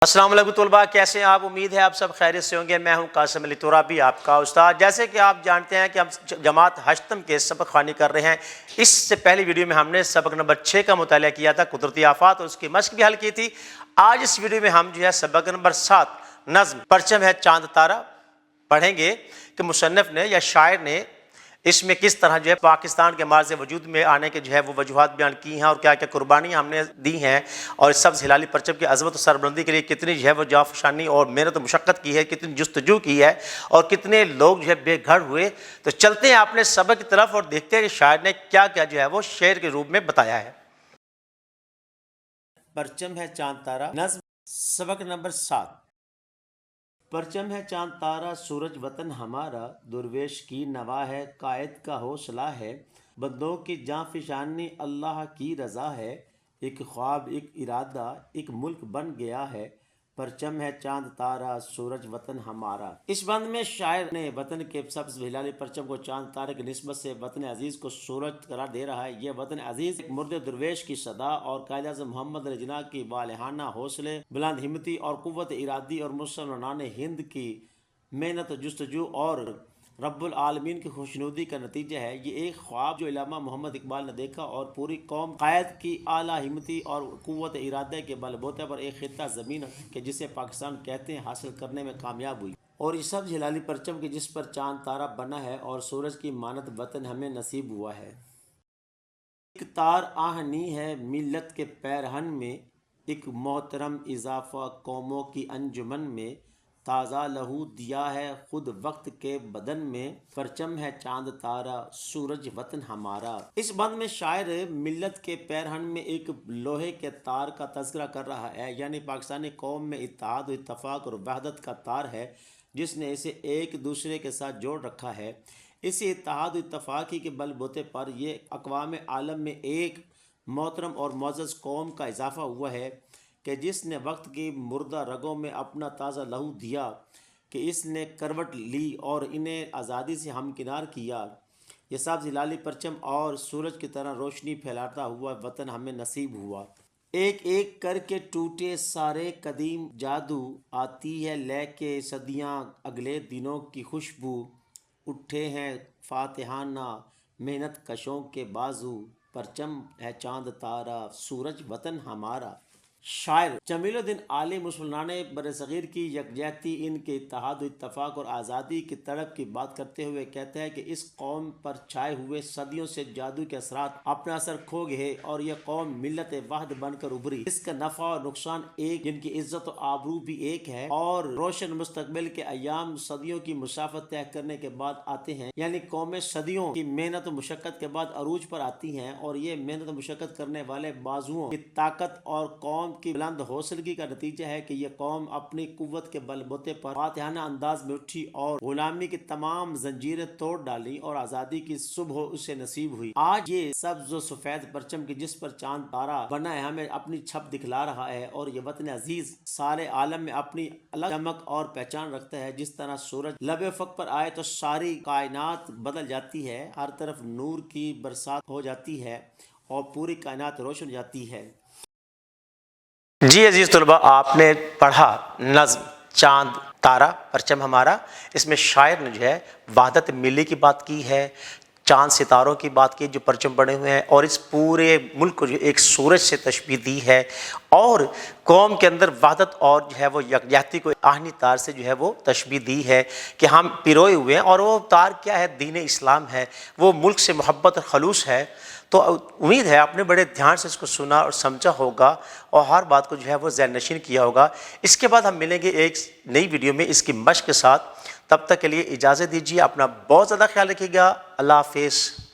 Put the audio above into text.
अस्सलाम वालेकुम तलबा, कैसे हैं आप? उम्मीद है आप सब खैरियत से होंगे। मैं हूं कासिम अली तुराबी, आपका उस्ताद। जैसे कि आप जानते हैं कि हम जमात हश्तम के सबक ख़वानी कर रहे हैं। इससे पहले वीडियो में हमने सबक नंबर 6 का मुताला किया था, कुदरती आफात, और उसकी मश्क भी हल की थी। आज इस वीडियो में हम जो है सबक नंबर 7 नज़्म परचम है चांद तारा पढ़ेंगे कि मुसन्निफ ने या शायर ने इसमें किस तरह जो है पाकिस्तान के मार्ज़ वजूद में आने के जो है वो वजूहात बयान की हैं और क्या क्या कुर्बानियाँ हमने दी हैं, और इस सब्ज़ हिलाली परचम की अज़मत और सरबुलंदी के लिए कितनी जो है वो जाफशानी और मेहनत और मुशक्क़त की है, कितनी जुस्तजू की है, और कितने लोग जो है बेघर हुए। तो चलते हैं अपने सबक की तरफ और देखते हैं कि शायर ने क्या क्या जो है वो शेर के रूप में बताया है। परचम है चांद तारा नज़्म, सबक नंबर 7। परचम है चांद तारा सूरज वतन हमारा, दुर्वेश की नवा है कायद का हौसला है, बंदों की जां फिशानी अल्लाह की रज़ा है, एक ख्वाब एक इरादा एक मुल्क बन गया है, परचम है चांद तारा सूरज वतन हमारा। इस बंद में शायर ने वतन के सब्ज़ हिलाली परचम को चांद तारे की निस्बत से वतन अजीज़ को सूरज करार दे रहा है। यह वतन अजीज़ एक मुर्दे दुर्वेश की सदा और कायद-ए-आज़म मोहम्मद अली जिन्ना की वालिहाना हौसले, बुलंद हिम्मती और कुव्वत इरादी और मुसलमानान हिंद की मेहनत जुस्तजू और रब्बुल आलमीन की खुशनुदी का नतीजा है। ये एक ख्वाब जो इल्लामा मोहम्मद इकबाल ने देखा और पूरी कौम कायद की आला हिम्मती और कुव्वत इरादे के बलबूते पर एक खित्ता ज़मीन के जिसे पाकिस्तान कहते हैं हासिल करने में कामयाब हुई। और इस सब्ज़ हिलाली परचम की जिस पर चांद तारा बना है और सूरज की मानत वतन हमें नसीब हुआ है। एक तार आहनी है मिल्लत के पैरहन में, एक मोहतरम इजाफा कौमों की अंजुमन में, ताज़ा लहू दिया है खुद वक्त के बदन में, परचम है चांद तारा सूरज वतन हमारा। इस बंद में शायर मिल्लत के पैरहन में एक लोहे के तार का तज़किरा कर रहा है, यानी पाकिस्तानी कौम में इत्तेहाद इत्तफाक और वहदत का तार है जिसने इसे एक दूसरे के साथ जोड़ रखा है। इसी इत्तेहाद इत्तफाकी के बलबूते पर यह अक़वाम आलम में एक मोहतरम और मुअज़्ज़ज़ कौम का इजाफ़ा हुआ है कि जिसने वक्त की मुर्दा रगों में अपना ताज़ा लहू दिया, कि इसने करवट ली और इन्हें आज़ादी से हमकिनार किया। ये सब्ज़ हिलाली परचम और सूरज की तरह रोशनी फैलाता हुआ वतन हमें नसीब हुआ। एक एक करके टूटे सारे कदीम जादू, आती है लेके सदियाँ अगले दिनों की खुशबू, उठे हैं फातिहाना मेहनत कशों के बाजू, परचम है चांद तारा सूरज वतन हमारा। शायर जमीलुद्दीन आली मुसलमाने बरसगीर की यकजहती, इनके इत्तेहाद इत्तफाक और आज़ादी की तड़प की बात करते हुए कहते हैं कि इस कौम पर छाए हुए सदियों से जादू के असरात अपना असर खो गए और यह कौम मिल्लत वाहिद बनकर उभरी। इसका नफ़ा और नुकसान एक, जिनकी इज्जत और आबरू भी एक है, और रोशन मुस्तकबिल के अयाम सदियों की मुसाफत तय करने के बाद आते हैं, यानी कौमें सदियों की मेहनत और मुशक्क़त के बाद अरूज पर आती हैं, और ये मेहनत और मुशक्क़त करने वाले बाजुओं की ताकत और कौम की बुलंद हौसलगी का नतीजा है कि यह कौम अपनी कुव्वत के बलबूते पर फातिहाना अंदाज में उठी और गुलामी की तमाम जंजीरें तोड़ डाली और आज़ादी की सुबह उसे नसीब हुई। आज ये सब्ज़ व सफ़ेद परचम की जिस पर चांद तारा बना है हमें अपनी छप दिखला रहा है, और ये वतन अजीज सारे आलम में अपनी अलग चमक और पहचान रखता है। जिस तरह सूरज लबे उफ़क़ पर आए तो सारी कायनात बदल जाती है, हर तरफ नूर की बरसात हो जाती है और पूरी कायनात रोशन हो जाती है। जी अजीज़ तलबा, आपने पढ़ा नज़्म चांद तारा परचम हमारा। इसमें शायर ने जो है वहदत मिली की बात की है, चांद सितारों की बात की जो परचम बने हुए हैं, और इस पूरे मुल्क को जो एक सूरज से तशबीह दी है, और कौम के अंदर वहदत और जो है वो यकजहती को आहनी तार से जो है वो तशबीह दी है कि हम पिरोए हुए हैं, और वो तार क्या है? दीन इस्लाम है, वो मुल्क से मोहब्बत और खलूस है। तो उम्मीद है आपने बड़े ध्यान से इसको सुना और समझा होगा और हर बात को जो है वो ज़हन नशीन किया होगा। इसके बाद हम मिलेंगे एक नई वीडियो में इसकी मश्क के साथ। तब तक के लिए इजाज़त दीजिए, अपना बहुत ज़्यादा ख्याल रखिएगा। अल्लाह हाफ़िज़।